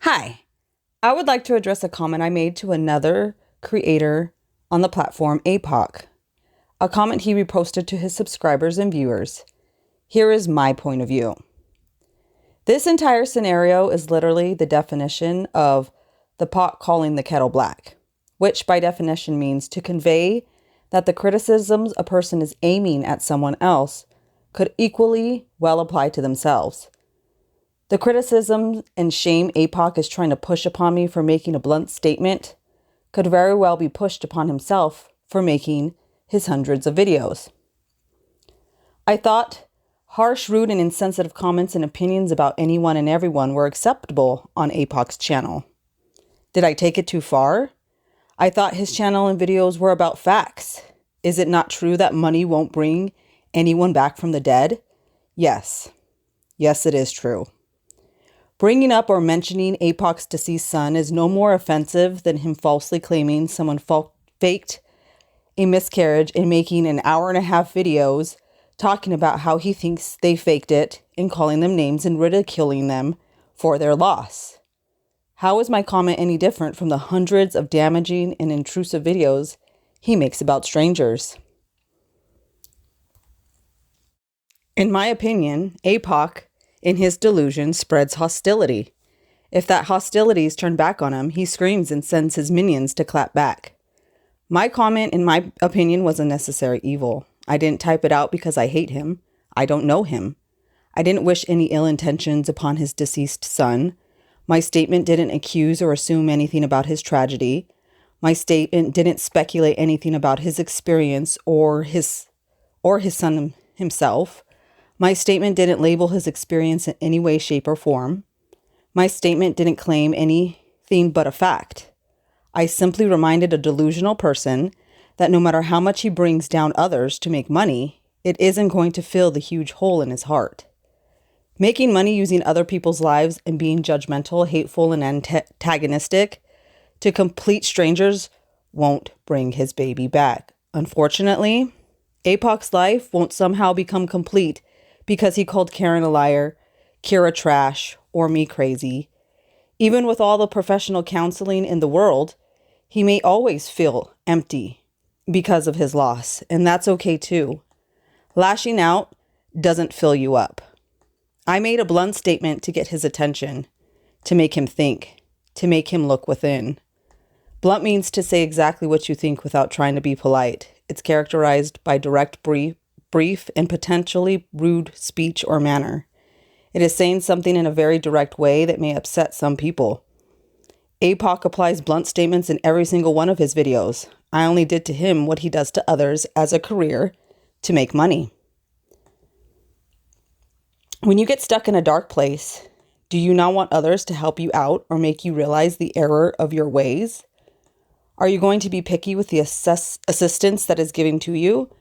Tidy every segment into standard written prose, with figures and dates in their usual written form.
Hi, I would like to address a comment I made to another creator on the platform, Apoc, a comment he reposted to his subscribers and viewers. Here is my point of view. This entire scenario is literally the definition of the pot calling the kettle black, which by definition means to convey that the criticisms a person is aiming at someone else could equally well apply to themselves. The criticism and shame Apoc is trying to push upon me for making a blunt statement could very well be pushed upon himself for making his hundreds of videos. I thought harsh, rude, and insensitive comments and opinions about anyone and everyone were acceptable on Apoc's channel. Did I take it too far? I thought his channel and videos were about facts. Is it not true that money won't bring anyone back from the dead? Yes. Yes, it is true. Bringing up or mentioning Apoc's deceased son is no more offensive than him falsely claiming someone faked a miscarriage and making an hour-and-a-half videos talking about how he thinks they faked it and calling them names and ridiculing them for their loss. How is my comment any different from the hundreds of damaging and intrusive videos he makes about strangers? In my opinion, Apoc, in his delusion, spreads hostility. If that hostility is turned back on him, he screams and sends his minions to clap back. My comment, in my opinion, was a necessary evil. I didn't type it out because I hate him. I don't know him. I didn't wish any ill intentions upon his deceased son. My statement didn't accuse or assume anything about his tragedy. My statement didn't speculate anything about his experience or his son himself. My statement didn't label his experience in any way, shape, or form. My statement didn't claim anything but a fact. I simply reminded a delusional person that no matter how much he brings down others to make money, it isn't going to fill the huge hole in his heart. Making money using other people's lives and being judgmental, hateful, and antagonistic to complete strangers won't bring his baby back. Unfortunately, Apoc's life won't somehow become complete because he called Karen a liar, Kira trash, or me crazy. Even with all the professional counseling in the world, he may always feel empty because of his loss, and that's okay too. Lashing out doesn't fill you up. I made a blunt statement to get his attention, to make him think, to make him look within. Blunt means to say exactly what you think without trying to be polite. It's characterized by direct, brief, and potentially rude speech or manner. It is saying something in a very direct way that may upset some people. Apoc applies blunt statements in every single one of his videos. I only did to him what he does to others as a career to make money. When you get stuck in a dark place, do you not want others to help you out or make you realize the error of your ways? Are you going to be picky with the assistance that is given to you?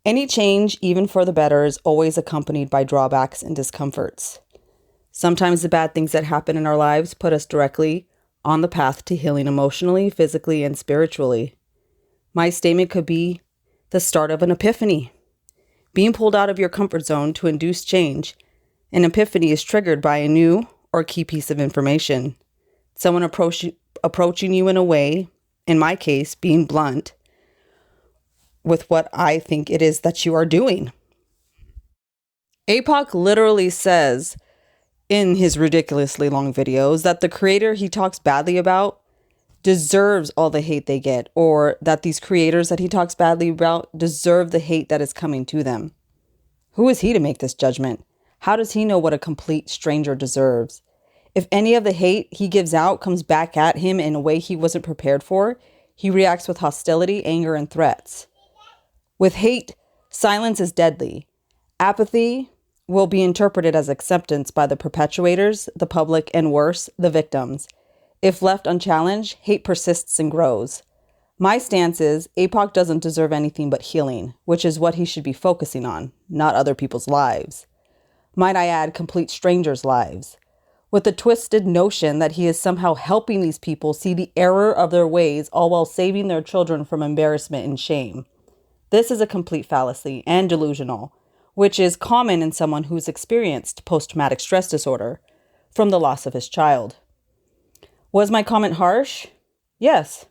Any change, even for the better, is always accompanied by drawbacks and discomforts. Sometimes the bad things that happen in our lives put us directly on the path to healing emotionally, physically, and spiritually. My statement could be the start of an epiphany. Being pulled out of your comfort zone to induce change, an epiphany is triggered by a new or key piece of information. Someone approaching you in a way, in my case, being blunt, with what I think it is that you are doing. Apoc literally says in his ridiculously long videos that the creator he talks badly about deserves all the hate they get, or that these creators that he talks badly about deserve the hate that is coming to them. Who is he to make this judgment? How does he know what a complete stranger deserves? If any of the hate he gives out comes back at him in a way he wasn't prepared for, he reacts with hostility, anger, and threats. With hate, silence is deadly. Apathy will be interpreted as acceptance by the perpetuators, the public, and worse, the victims. If left unchallenged, hate persists and grows. My stance is Apoc doesn't deserve anything but healing, which is what he should be focusing on, not other people's lives. Might I add, complete strangers' lives. With the twisted notion that he is somehow helping these people see the error of their ways, all while saving their children from embarrassment and shame. This is a complete fallacy and delusional, which is common in someone who's experienced post-traumatic stress disorder from the loss of his child. Was my comment harsh? Yes.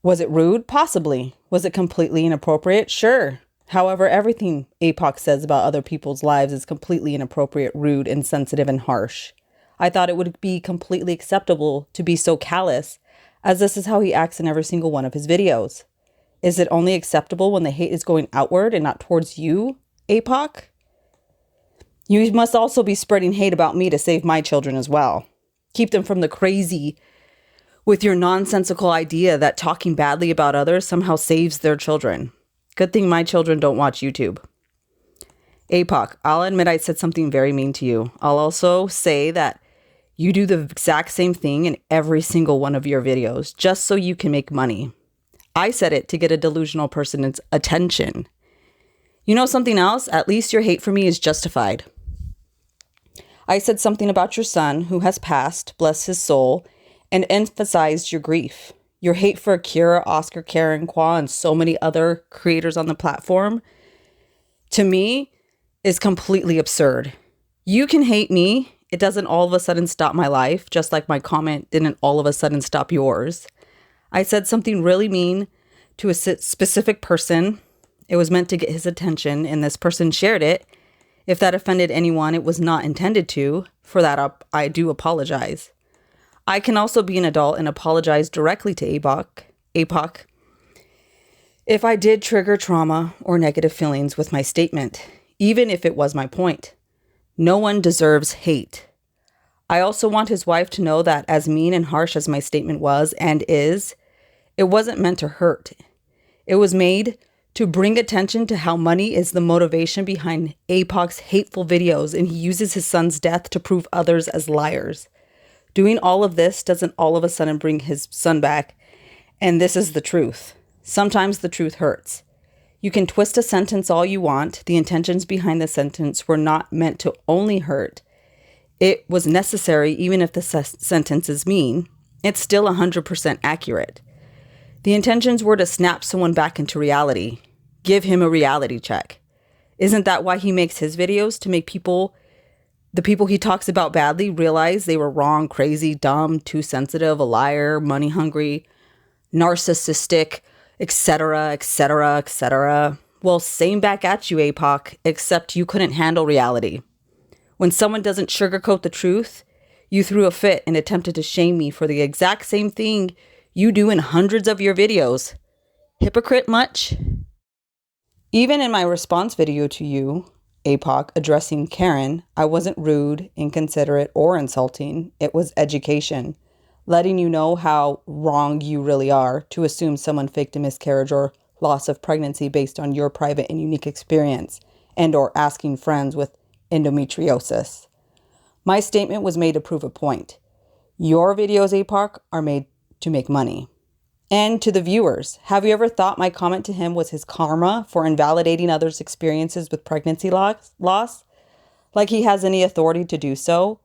Was it rude? Possibly. Was it completely inappropriate? Sure. However, everything Apoc says about other people's lives is completely inappropriate, rude, insensitive, and harsh. I thought it would be completely acceptable to be so callous, as this is how he acts in every single one of his videos. Is it only acceptable when the hate is going outward and not towards you, Apoc? You must also be spreading hate about me to save my children as well. Keep them from the crazy with your nonsensical idea that talking badly about others somehow saves their children. Good thing my children don't watch YouTube. Apoc, I'll admit I said something very mean to you. I'll also say that you do the exact same thing in every single one of your videos, just so you can make money. I said it to get a delusional person's attention. You know something else? At least your hate for me is justified. I said something about your son who has passed, bless his soul, and emphasized your grief. Your hate for Akira, Oscar, Karen, Kwa, and so many other creators on the platform, to me, is completely absurd. You can hate me. It doesn't all of a sudden stop my life, just like my comment didn't all of a sudden stop yours. I said something really mean to a specific person. It was meant to get his attention, and this person shared it. If that offended anyone, it was not intended to. For that, I do apologize. I can also be an adult and apologize directly to Apoc if I did trigger trauma or negative feelings with my statement, even if it was my point. No one deserves hate. I also want his wife to know that as mean and harsh as my statement was and is, it wasn't meant to hurt. It was made to bring attention to how money is the motivation behind Apoc's hateful videos, and he uses his son's death to prove others as liars. Doing all of this doesn't all of a sudden bring his son back, and this is the truth. Sometimes the truth hurts. You can twist a sentence all you want. The intentions behind the sentence were not meant to only hurt. It was necessary, even if the sentence is mean. It's still 100% accurate. The intentions were to snap someone back into reality. Give him a reality check. Isn't that why he makes his videos? To make the people he talks about badly, realize they were wrong, crazy, dumb, too sensitive, a liar, money hungry, narcissistic, etc., etc., etc. Well, same back at you, Apoc, except you couldn't handle reality. When someone doesn't sugarcoat the truth, you threw a fit and attempted to shame me for the exact same thing you do in hundreds of your videos. Hypocrite much? Even in my response video to you, Apoc, addressing Karen, I wasn't rude, inconsiderate, or insulting. It was education, letting you know how wrong you really are to assume someone faked a miscarriage or loss of pregnancy based on your private and unique experience, and or asking friends with endometriosis. My statement was made to prove a point. Your videos, Apoc, are made to make money. And to the viewers, have you ever thought my comment to him was his karma for invalidating others' experiences with pregnancy loss? Like he has any authority to do so?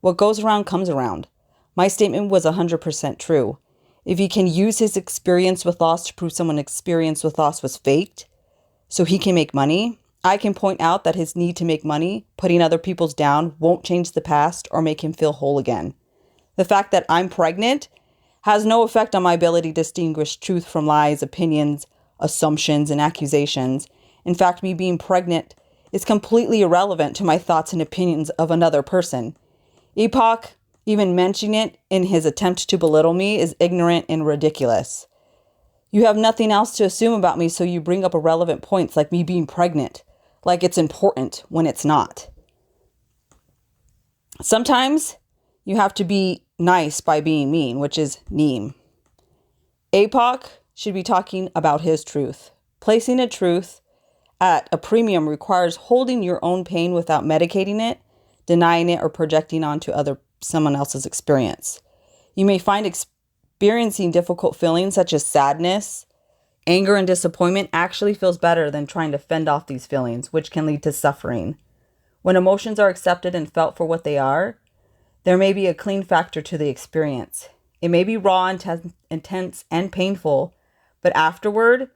What goes around comes around. My statement was 100% true. If he can use his experience with loss to prove someone's experience with loss was faked, so he can make money, I can point out that his need to make money, putting other people's down, won't change the past or make him feel whole again. The fact that I'm pregnant has no effect on my ability to distinguish truth from lies, opinions, assumptions, and accusations. In fact, me being pregnant is completely irrelevant to my thoughts and opinions of another person. Apoc, even mentioning it in his attempt to belittle me, is ignorant and ridiculous. You have nothing else to assume about me, so you bring up irrelevant points like me being pregnant, like it's important when it's not. Sometimes you have to be nice by being mean, which is neem. Apoc should be talking about his truth. Placing a truth at a premium requires holding your own pain without medicating it, denying it, or projecting onto someone else's experience. You may find experiencing difficult feelings such as sadness, anger, and disappointment actually feels better than trying to fend off these feelings, which can lead to suffering. When emotions are accepted and felt for what they are, there may be a clean factor to the experience. It may be raw, intense, and painful, but afterward,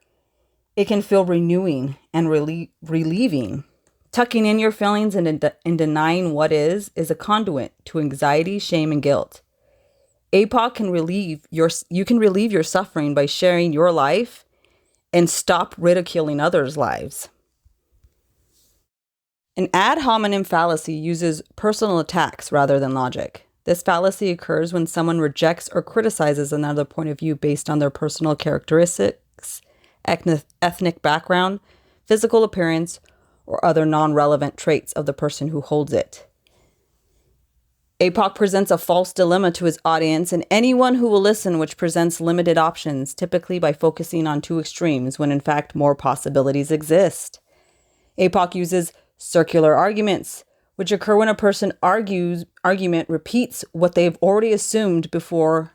it can feel renewing and relieving. Tucking in your feelings and denying what is a conduit to anxiety, shame, and guilt. Apoc can you can relieve your suffering by sharing your life and stop ridiculing others' lives. An ad hominem fallacy uses personal attacks rather than logic. This fallacy occurs when someone rejects or criticizes another point of view based on their personal characteristics, ethnic background, physical appearance, or other non-relevant traits of the person who holds it. Apoc presents a false dilemma to his audience and anyone who will listen, which presents limited options, typically by focusing on two extremes when in fact more possibilities exist. Apoc uses circular arguments, which occur when a person argument repeats what they've already assumed before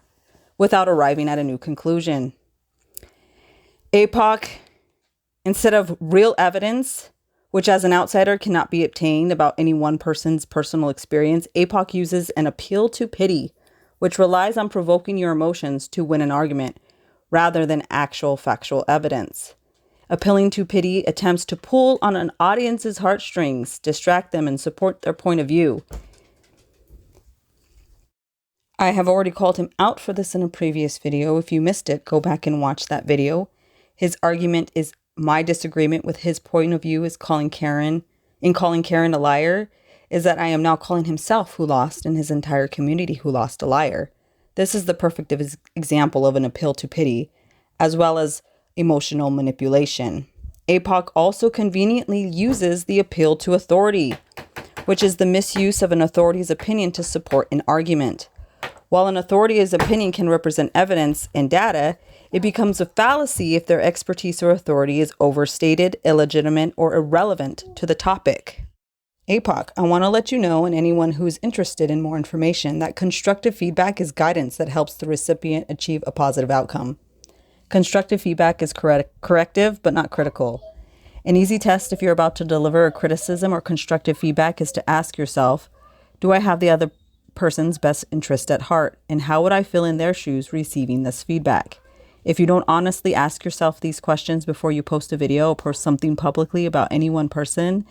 without arriving at a new conclusion. Apoc, instead of real evidence, which as an outsider cannot be obtained about any one person's personal experience, Apoc uses an appeal to pity, which relies on provoking your emotions to win an argument rather than actual factual evidence. Appealing to pity attempts to pull on an audience's heartstrings, distract them, and support their point of view. I have already called him out for this in a previous video. If you missed it, go back and watch that video. His argument is my disagreement with his point of view is calling Karen a liar, is that I am now calling himself who lost and his entire community who lost a liar. This is the perfect example of an appeal to pity, as well as emotional manipulation. Apoc also conveniently uses the appeal to authority, which is the misuse of an authority's opinion to support an argument. While an authority's opinion can represent evidence and data, it becomes a fallacy if their expertise or authority is overstated, illegitimate, or irrelevant to the topic. Apoc, I want to let you know, and anyone who is interested in more information, that constructive feedback is guidance that helps the recipient achieve a positive outcome. Constructive feedback is corrective, but not critical. An easy test if you're about to deliver a criticism or constructive feedback is to ask yourself, do I have the other person's best interest at heart? And how would I feel in their shoes receiving this feedback? If you don't honestly ask yourself these questions before you post a video or post something publicly about any one person,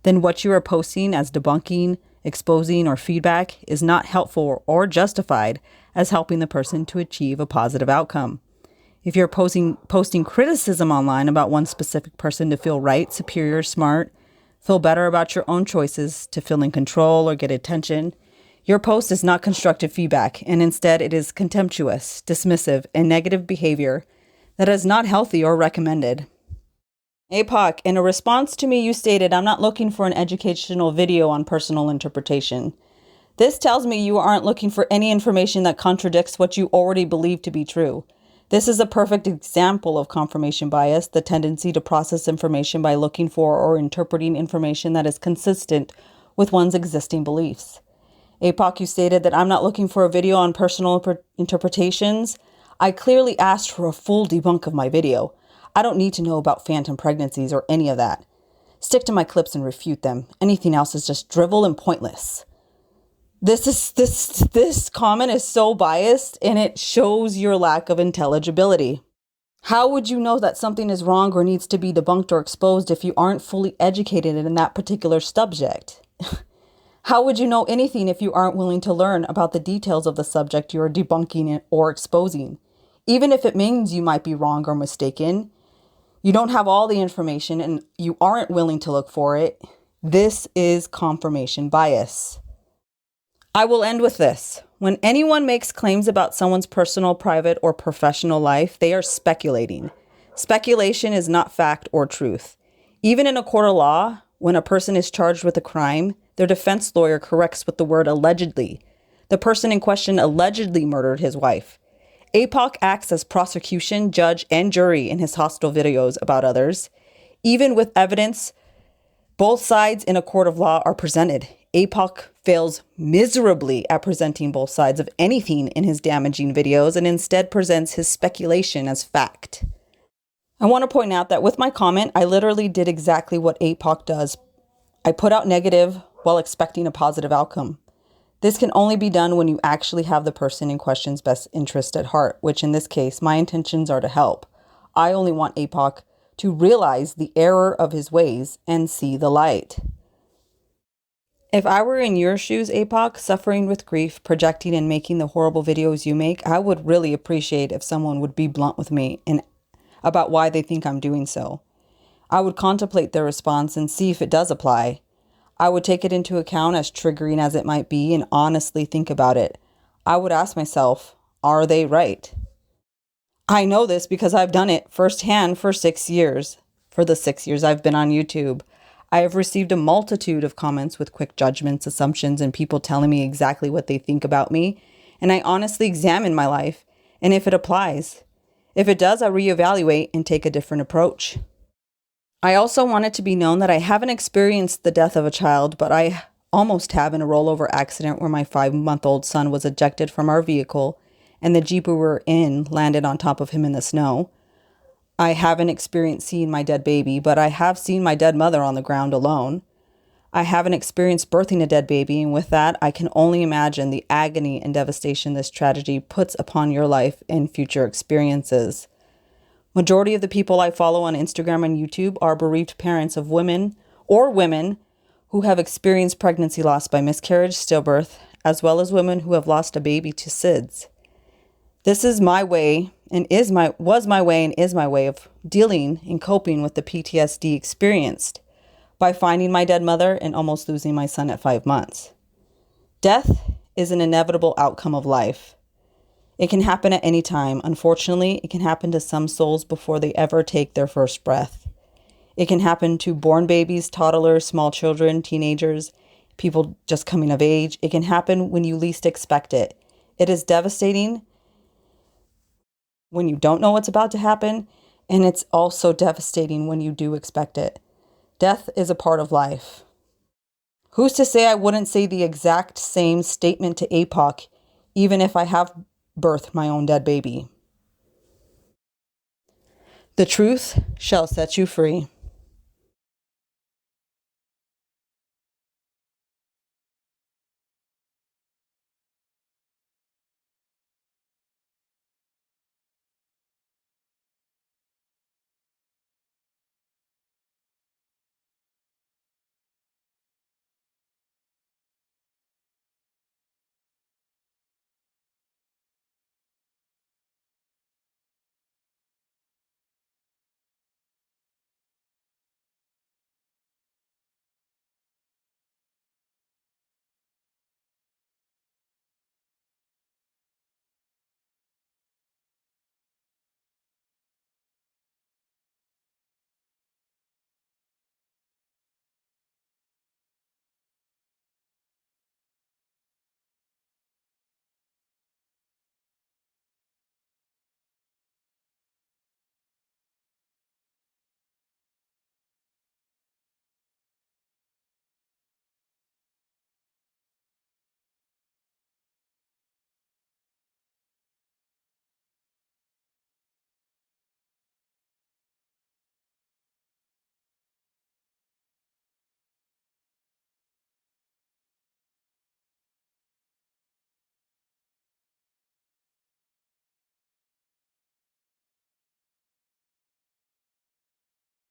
then what you are posting as debunking, exposing, or feedback is not helpful or justified as helping the person to achieve a positive outcome. If you're posting criticism online about one specific person to feel right, superior, smart, feel better about your own choices, to feel in control or get attention, your post is not constructive feedback, and instead it is contemptuous, dismissive, and negative behavior that is not healthy or recommended. Apoc, in a response to me, you stated, I'm not looking for an educational video on personal interpretation. This tells me you aren't looking for any information that contradicts what you already believe to be true. This is a perfect example of confirmation bias, the tendency to process information by looking for or interpreting information that is consistent with one's existing beliefs. Apoc, you stated that I'm not looking for a video on personal interpretations. I clearly asked for a full debunk of my video. I don't need to know about phantom pregnancies or any of that. Stick to my clips and refute them. Anything else is just drivel and pointless. This comment is so biased, and it shows your lack of intelligibility. How would you know that something is wrong or needs to be debunked or exposed if you aren't fully educated in that particular subject? How would you know anything if you aren't willing to learn about the details of the subject you are debunking or exposing? Even if it means you might be wrong or mistaken, you don't have all the information and you aren't willing to look for it. This is confirmation bias. I will end with this. When anyone makes claims about someone's personal, private, or professional life, they are speculating. Speculation is not fact or truth. Even in a court of law, when a person is charged with a crime, their defense lawyer corrects with the word allegedly. The person in question allegedly murdered his wife. Apoc acts as prosecution, judge, and jury in his hostile videos about others. Even with evidence, both sides in a court of law are presented. Apoc fails miserably at presenting both sides of anything in his damaging videos and instead presents his speculation as fact. I want to point out that with my comment, I literally did exactly what Apoc does. I put out negative while expecting a positive outcome. This can only be done when you actually have the person in question's best interest at heart, which in this case, my intentions are to help. I only want Apoc to realize the error of his ways and see the light. If I were in your shoes, Apoc, suffering with grief, projecting and making the horrible videos you make, I would really appreciate if someone would be blunt with me and about why they think I'm doing so. I would contemplate their response and see if it does apply. I would take it into account, as triggering as it might be, and honestly think about it. I would ask myself, are they right? I know this because I've done it firsthand for 6 years. For the 6 years I've been on YouTube, I have received a multitude of comments with quick judgments, assumptions, and people telling me exactly what they think about me. And I honestly examine my life and if it applies. If it does, I reevaluate and take a different approach. I also want it to be known that I haven't experienced the death of a child, but I almost have in a rollover accident where my 5-month-old son was ejected from our vehicle and the Jeep we were in landed on top of him in the snow. I haven't experienced seeing my dead baby, but I have seen my dead mother on the ground alone. I haven't experienced birthing a dead baby, and with that, I can only imagine the agony and devastation this tragedy puts upon your life and future experiences. Majority of the people I follow on Instagram and YouTube are bereaved parents of women who have experienced pregnancy loss by miscarriage, stillbirth, as well as women who have lost a baby to SIDS. This is my way and was my way of dealing and coping with the PTSD experienced by finding my dead mother and almost losing my son at 5 months. Death is an inevitable outcome of life. It can happen at any time. Unfortunately, it can happen to some souls before they ever take their first breath. It can happen to born babies, toddlers, small children, teenagers, people just coming of age. It can happen when you least expect it. It is devastating when you don't know what's about to happen, and it's also devastating when you do expect it. Death is a part of life. Who's to say I wouldn't say the exact same statement to Apoc, even if I have birthed my own dead baby? The truth shall set you free.